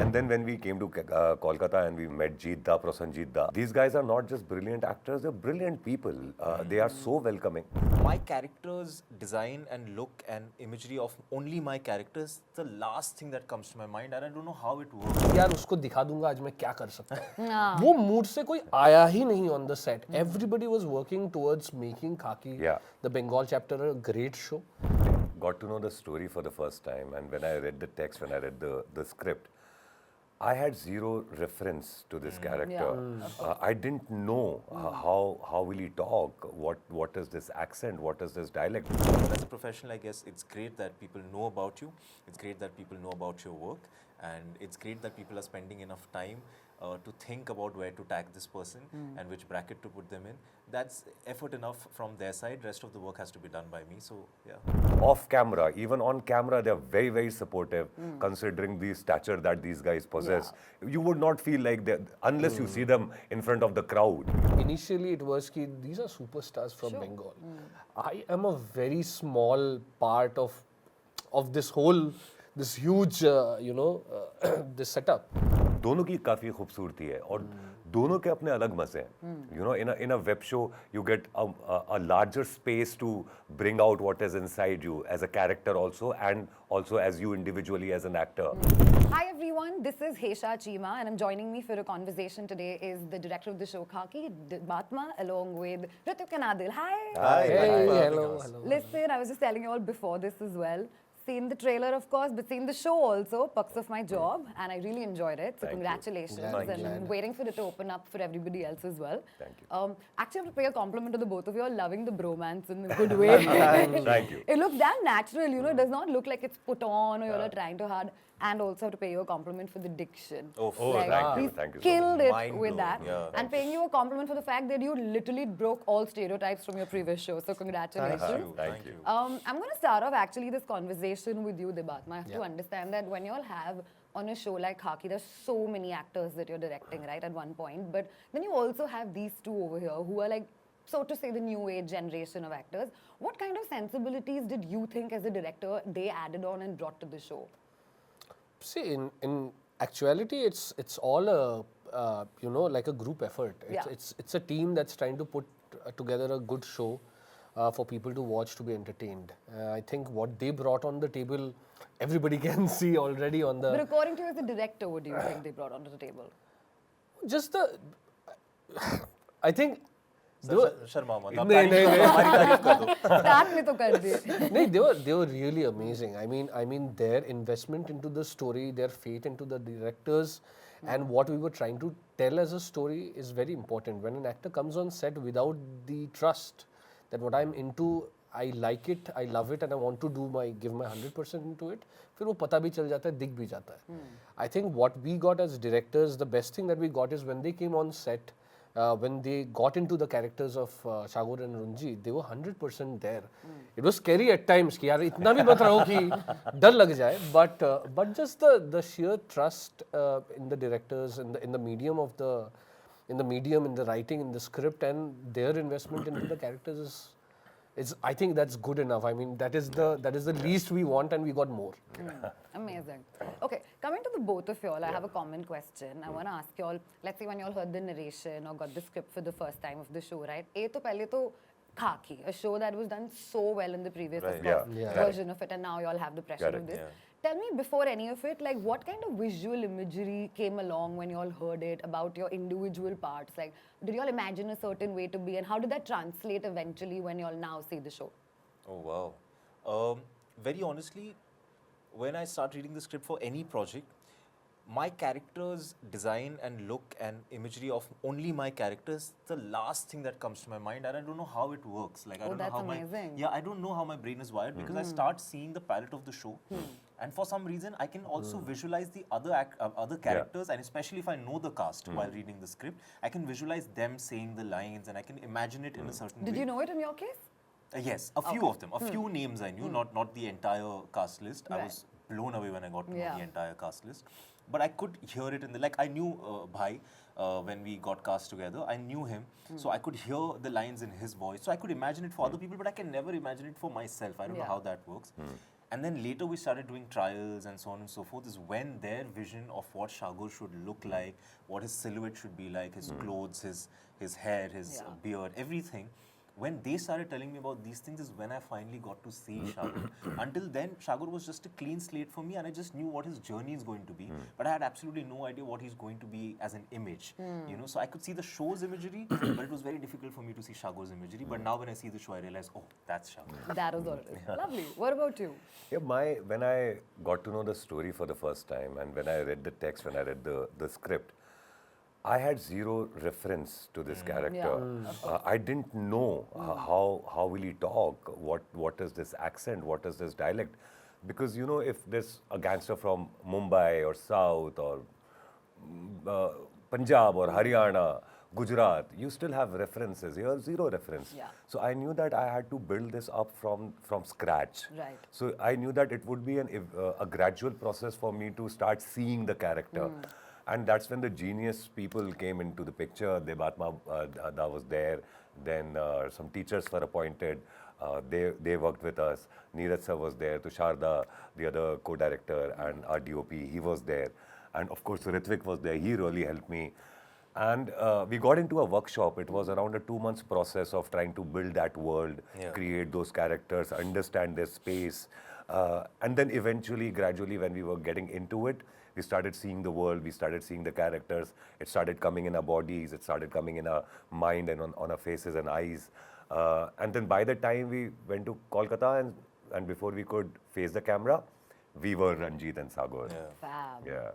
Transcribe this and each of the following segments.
And then when we came to Kolkata and we met Jeet da, Prosenjit da, these guys are not just brilliant actors, they're brilliant people. They are so welcoming. My character's design and look and imagery of only my characters, the last thing that comes to my mind, and I don't know how it works. यार उसको दिखा दूंगा आज मैं क्या कर सकता हूँ वो मूड से कोई आया ही नहीं on the set. Everybody was working towards making Khakee The Bengal Chapter a great show. Got to know the story for the first time, and when I read the text, when I read the script, I had zero reference to this character. I didn't know how will he talk, what is this accent, what is this dialect. As a professional, I guess it's great that people know about you. It's great that people know about your work, and it's great that people are spending enough time to think about where to tag this person and which bracket to put them in. That's effort enough from their side. Rest of the work has to be done by me. So yeah. Off camera, even on camera, they're very, very supportive, considering the stature that these guys possess. You would not feel like that unless you see them in front of the crowd. Initially, it was कि these are superstars from Bengal. I am a very small part of this whole, this huge, this setup. दोनों की काफी खूबसूरती है और दोनों के अपने अलग मजे हैं. You know, in a web show, you get a larger space to bring out what is inside you as a character also, and also as you individually as an actor. Hi everyone, this is Hesha Chimah, and joining me for a conversation today is the director of the show Khakee, Debatma, along with candid. Hi. Hi. Hey, hello. Listen, I was just telling you all before this as well. Seen the trailer, of course, but seen the show also, Perks of My Job, and I really enjoyed it. So congratulations, and I'm waiting for it to open up for everybody else as well. Thank you. Actually, I have to pay a compliment to the both of you. All loving the bromance in a good way. Thank you. It looks damn natural, you know. It does not look like it's put on or you're trying too hard. And also have to pay you a compliment for the diction. Thank you. Thank you so Killed much. it with that. And paying you a compliment for the fact that you literally broke all stereotypes from your previous show. So congratulations. Thank you. I'm going to start off actually this conversation with you, Debatma. I have to understand that when you all have on a show like Khakee, there's so many actors that you're directing, right, at one point. But then you also have these two over here who are like, so to say, the new age generation of actors. What kind of sensibilities did you think as a director they added on and brought to the show? See, in actuality, it's all a like a group effort. It's a team that's trying to put together a good show for people to watch, to be entertained. I think what they brought on the table, everybody can see already on the. But according to you as a director, what do you think they brought onto the table? Just I think. Sharma, they were really amazing. I mean their investment into the story, their faith into the directors, and what we were trying to tell as a story is very important. When an actor comes on set without the trust that what I'm into, I like it, I love it, and I want to give my 100% into it, फिर वो पता भी चल जाता है, दिख भी जाता है. I think what we got as directors, the best thing that we got is when they came on set. When they got into the characters of Shagor and Runji, they were 100% there. It was scary at times कि यार इतना भी मत रहो कि डर लग जाए. But just the sheer trust in the directors, in the medium of in the writing, in the script, and their investment into the characters is I think that's good enough. I mean that is the least we want, and we got more. Amazing. Okay, coming to the both of y'all, I have a common question. I want to ask y'all, let's say when y'all heard the narration or got the script for the first time of the show, right? To pehle to Khakee, a show that was done so well in the previous version of it, and now y'all have the pressure of this. Tell me, before any of it, like what kind of visual imagery came along when y'all heard it about your individual parts? Like, did y'all imagine a certain way to be, and how did that translate eventually when y'all now see the show? Oh wow. Very honestly, when I start reading the script for any project, my character's design and look and imagery of only my characters, the last thing that comes to my mind, and I don't know how it works. Like I don't know how amazing. I don't know how my brain is wired because I start seeing the palette of the show, and for some reason I can also visualize the other characters, and especially if I know the cast while reading the script, I can visualize them saying the lines, and I can imagine it in a certain way. Did you know it in your case? Yes, a few of them, a few names I knew, not the entire cast list. I was blown away when I got to know the entire cast list. But I could hear it in the, like I knew Bhai when we got cast together. I knew him, so I could hear the lines in his voice. So I could imagine it for other people, but I can never imagine it for myself. I don't know how that works. And then later we started doing trials and so on and so forth, is when their vision of what Shagor should look like, what his silhouette should be like, his clothes, his hair, his beard, everything. When they started telling me about these things is when I finally got to see Shagor. Until then, Shagor was just a clean slate for me, and I just knew what his journey is going to be. But I had absolutely no idea what he's going to be as an image. You know, so I could see the show's imagery, but it was very difficult for me to see Shagor's imagery. But now when I see the show, I realize, oh, that's Shagor. That is all it is. Lovely. What about you? Yeah, when I got to know the story for the first time, and when I read the text, when I read the script, I had zero reference to this character. I didn't know how will he talk, what is this accent, what is this dialect, because you know, if there's a gangster from Mumbai or South or Punjab or Haryana, Gujarat, you still have references. Here, zero reference. Yeah. So I knew that I had to build this up from scratch. Right. So I knew that it would be a gradual process for me to start seeing the character. And that's when the genius people came into the picture. Debatma Mandal was there. Then some teachers were appointed. They worked with us. Neeraj sir was there. Tusharda, the other co-director, and our DOP, he was there. And of course, Ritvik was there. He really helped me. And we got into a workshop. It was around a 2 months process of trying to build that world, create those characters, understand their space. And then eventually, gradually, when we were getting into it, we started seeing the world, we started seeing the characters. It started coming in our bodies, it started coming in our mind and on our faces and eyes. And then by the time we went to Kolkata and before we could face the camera, we were Ranjit and Sagar. Fab. Yeah.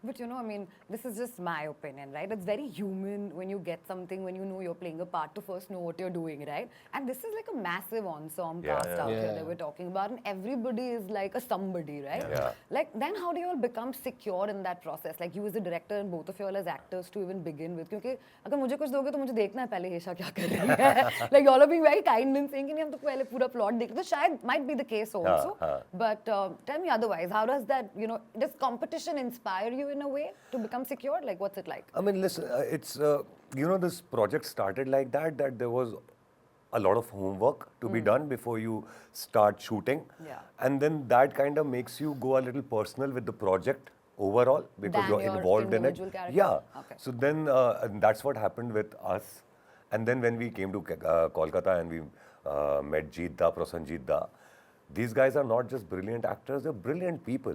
But you know, I mean, this is just my opinion, right? It's very human when you get something, when you know you're playing a part, to first know what you're doing, right? And this is like a massive ensemble cast out here that we're talking about, and everybody is like a somebody, right? Yeah. Like, then how do you all become secure in that process? Like, you as a director and both of you all as actors to even begin with. Because if you give me something, तो मुझे देखना है पहले हेशा क्या कर रही है. Like, you all are being very kind and saying कि नहीं हम तो पहले पूरा plot देखते. तो शायद might be the case also. But tell me otherwise, how does that, you know, does competition inspire you in a way to become secure? Like, what's it like? I mean, listen, it's, you know, this project started like that there was a lot of homework to be done before you start shooting. Yeah. And then that kind of makes you go a little personal with the project overall because Than you're your involved in it. individual character? Yeah. Okay. So then and that's what happened with us. And then when we came to Kolkata and we met Jeet da, Prosenjit da, these guys are not just brilliant actors, they're brilliant people.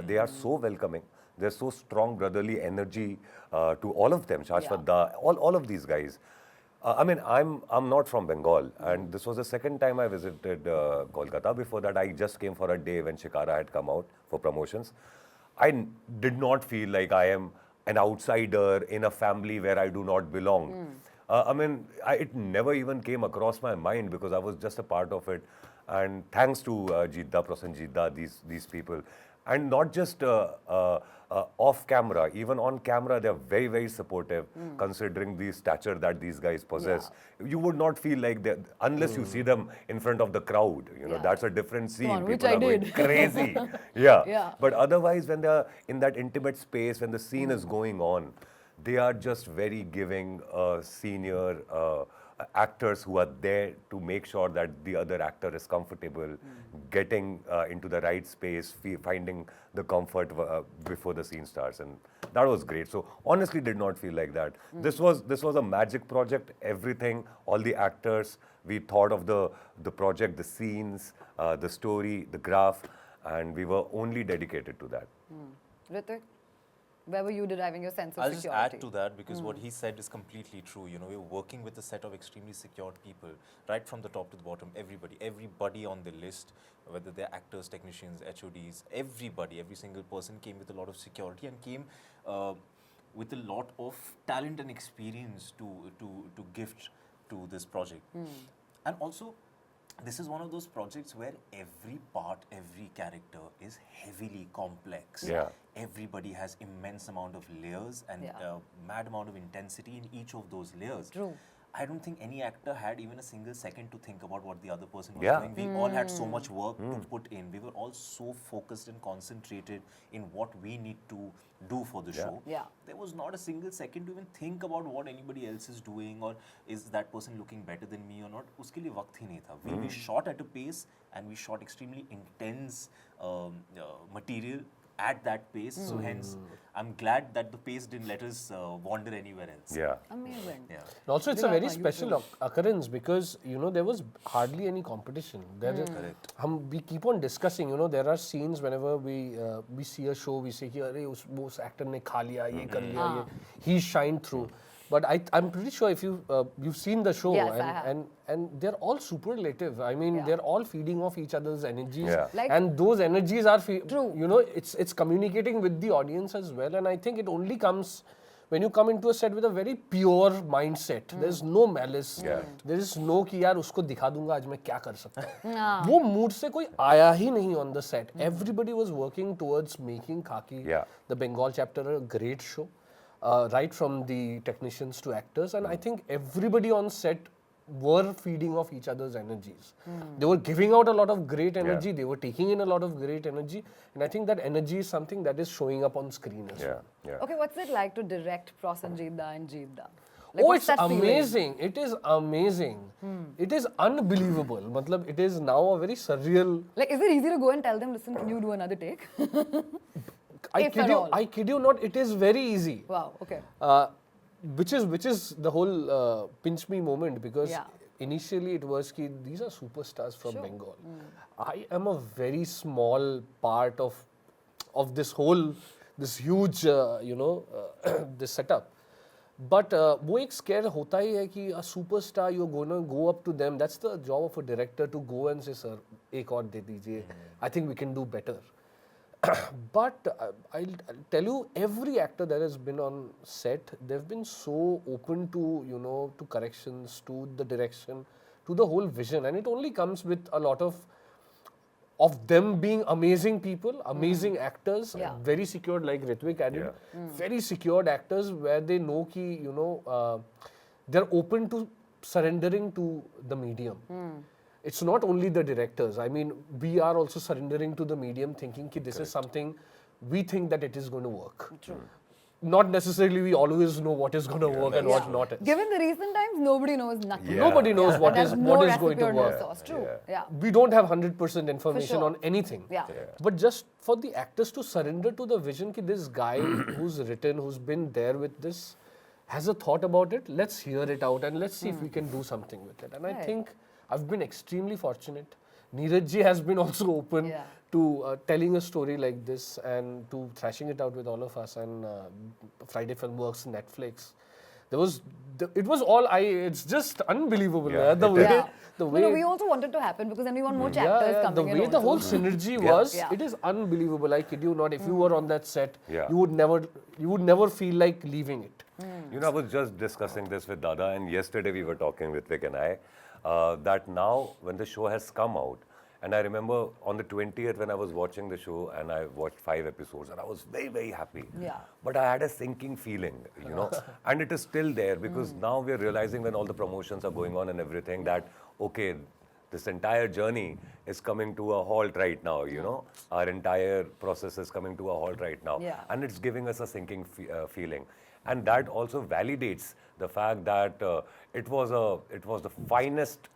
They are so welcoming. There's so strong brotherly energy to all of them. Shashwat da, all of these guys. I mean, I'm not from Bengal, and this was the second time I visited Kolkata. Before that, I just came for a day when Shikara had come out for promotions. Did not feel like I am an outsider in a family where I do not belong. I mean, it never even came across my mind because I was just a part of it. And thanks to Jeet da, Prosenjit da, these people. And not just off camera, even on camera, they're very, very supportive, considering the stature that these guys possess. You would not feel like that unless you see them in front of the crowd. You know, that's a different scene. Which People I are going did. crazy. Yeah. Yeah. But otherwise, when they're in that intimate space, when the scene is going on, they are just very giving, senior actors who are there to make sure that the other actor is comfortable, getting into the right space, finding the comfort before the scene starts, and that was great. So honestly, did not feel like that. This was a magic project. Everything, all the actors, we thought of the project, the scenes, the story, the graph, and we were only dedicated to that. Ritik, where were you deriving your sense of I'll just security? add to that because what he said is completely true. You know, we're working with a set of extremely secured people, right from the top to the bottom. Everybody on the list, whether they're actors, technicians, HODs, everybody, every single person came with a lot of security and came with a lot of talent and experience to gift to this project. And also, this is one of those projects where every part, every character is heavily complex. Yeah. Everybody has immense amount of layers and mad amount of intensity in each of those layers. True. I don't think any actor had even a single second to think about what the other person was Yeah. doing. We all had so much work to put in. We were all so focused and concentrated in what we need to do for the show. Yeah. There was not a single second to even think about what anybody else is doing or is that person looking better than me or not. Uske liye waqt hi nahi tha. We shot at a pace and we shot extremely intense material at that pace. So hence, I'm glad that the pace didn't let us wander anywhere else. Yeah. Amazing. Yeah. And also, it's a very Debatma, you special occurrence because, you know, there was hardly any competition. Correct. We keep on discussing, you know, there are scenes whenever we see a show, we say, "Arey, us actor ne kha liya, ye kar liya, ye." He shined through. But I'm pretty sure if you've seen the show, Yes, I have. and they're all superlative. I mean, Yeah. they're all feeding off each other's energies, Yeah. Like- and those energies are, True. you know, it's communicating with the audience as well. And I think it only comes when you come into a set with a very pure mindset. There's no malice. Yeah. There is no कि यार उसको दिखा दूंगा आज मैं क्या कर सकता हूँ. वो mood से कोई आया ही नहीं on the set. Everybody was working towards making Khakee Yeah. The Bengal Chapter a great show. Right from the technicians to actors, and I think everybody on set were feeding off each other's energies. They were giving out a lot of great energy, Yeah. they were taking in a lot of great energy, and I think that energy is something that is showing up on screen as well. Yeah. Okay, what's it like to direct Prosenjit and Jeet? Oh, what's it's that feeling? amazing. It is amazing. It is unbelievable. Matlab, it is now a very surreal. Like, is it easy to go and tell them, listen, can you do another take? If at all. I kid you not, it is very easy. Wow, okay. Which is the whole pinch me moment, because Yeah. initially it was ki these are superstars from Sure. Bengal. I am a very small part of this whole this huge this setup. But वो एक scare होता ही है कि a superstar you're gonna go up to them. That's the job of a director, to go and say, sir, एक और दे दीजिए. I think we can do better. But I'll tell you, every actor that has been on set, they've been so open to, you know, to corrections, to the direction, to the whole vision, and it only comes with a lot of them being amazing people, amazing actors, Yeah. very secured, like Ritvik added, very secured actors where they know ki, you know, they're open to surrendering to the medium. It's not only the directors. I mean, we are also surrendering to the medium, thinking that this is something we think that it is going to work. True. Not necessarily we always know what is going to work and what not. Given the recent times, nobody knows nothing. Yeah. Nobody knows what There's is no going recipe to or no work. sauce. True. Yeah. We don't have 100% information sure. on anything. Yeah. But just for the actors to surrender to the vision that this guy who's written, who's been there with this, has a thought about it, let's hear it out and let's see if we can do something with it. And I Right. think I've been extremely fortunate. Neeraj ji has been also open Yeah. to telling a story like this and to thrashing it out with all of us. And Friday Film Works, Netflix. It was all it's just unbelievable. Yeah, The it way, Yeah. the No, way no, we also wanted to happen because then we want more chapters the coming in. way the also. whole synergy was, Yeah. it is unbelievable. I kid you not. If you were on that set, Yeah. you would never feel like leaving it. You know, I was just discussing this with Dada, and yesterday we were talking with Vic and I, that now when the show has come out, and I remember on the 20th when I was watching the show and I watched 5 episodes and I was very, very happy. Yeah. But I had a sinking feeling, you know, and it is still there because now we're realizing when all the promotions are going on and everything that, okay, this entire journey is coming to a halt right now, you know, our entire process is coming to a halt right now. Yeah. And it's giving us a sinking feeling. And that also validates the fact that it was the finest,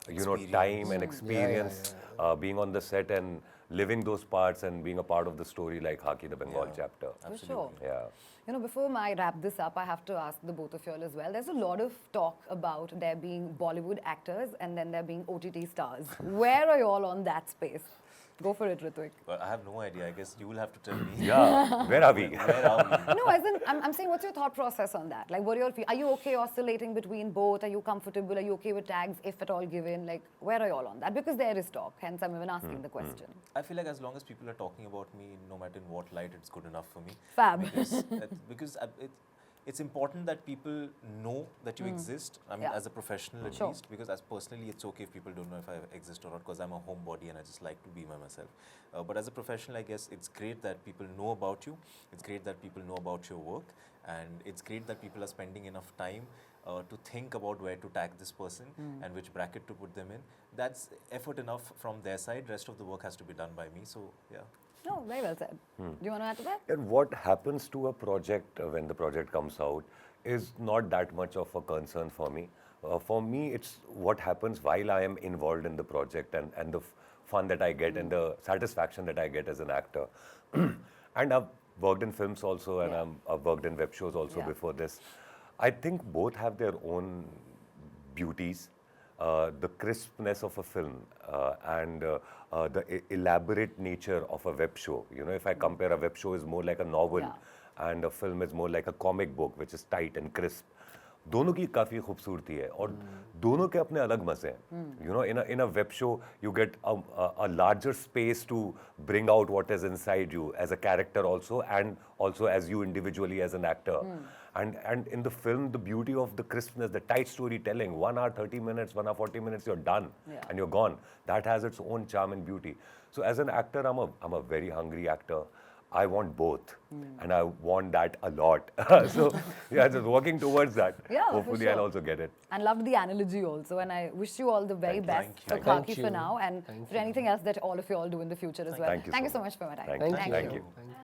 you know, time and experience being on the set and living those parts and being a part of the story like Khakee The Bengal Chapter. For sure. Yeah. You know, before I wrap this up, I have to ask the both of you all as well. There's a lot of talk about there being Bollywood actors and then there being OTT stars. Where are you all on that space? Go for it, Ritvik. Well, I have no idea. I guess you will have to tell me. Yeah. Where are we? Where are we? No, as in, I'm saying, what's your thought process on that? Like, what do you all feel? Are you okay oscillating between both? Are you comfortable? Are you okay with tags, if at all given? Like, where are you all on that? Because there is talk, hence I'm even asking the question. I feel like as long as people are talking about me, no matter in what light, it's good enough for me. Fab. Because it's important that people know that you exist. I mean, Yeah. as a professional at Sure. least, because as personally, it's okay if people don't know if I exist or not, because I'm a homebody and I just like to be by myself. But as a professional, I guess it's great that people know about you. It's great that people know about your work, and it's great that people are spending enough time to think about where to tag this person and which bracket to put them in. That's effort enough from their side. Rest of the work has to be done by me. So yeah. No, very well said. Do you want to add to that? And what happens to a project when the project comes out is not that much of a concern for me. For me, it's what happens while I am involved in the project and the fun that I get and the satisfaction that I get as an actor. And I've worked in films also, and Yeah. I've worked in web shows also Yeah. before this. I think both have their own beauties. The crispness of a film and the elaborate nature of a web show. You know, if I compare, a web show is more like a novel, Yeah. and a film is more like a comic book, which is tight and crisp. दोनों की काफ़ी खूबसूरती है और दोनों के अपने अलग मज़े हैं. You know, in a web show, you get a larger space to bring out what is inside you as a character also, and also as you individually as an actor. And in the film, the beauty of the crispness, the tight storytelling, 1 hour, 30 minutes, 1 hour, 40 minutes, you're done Yeah. and you're gone. That has its own charm and beauty. So as an actor, I'm a very hungry actor. I want both, and I want that a lot. So yeah, just working towards that. Yeah, for Hopefully, sure. I'll also get it. And loved the analogy also. And I wish you all the very best Thank for you. Thank Khakee you. for now and Thank for anything else that all of you all do in the future as well. Thank you Thank you so so much for your time. Thank you. Thank Thank you. you. Thank you.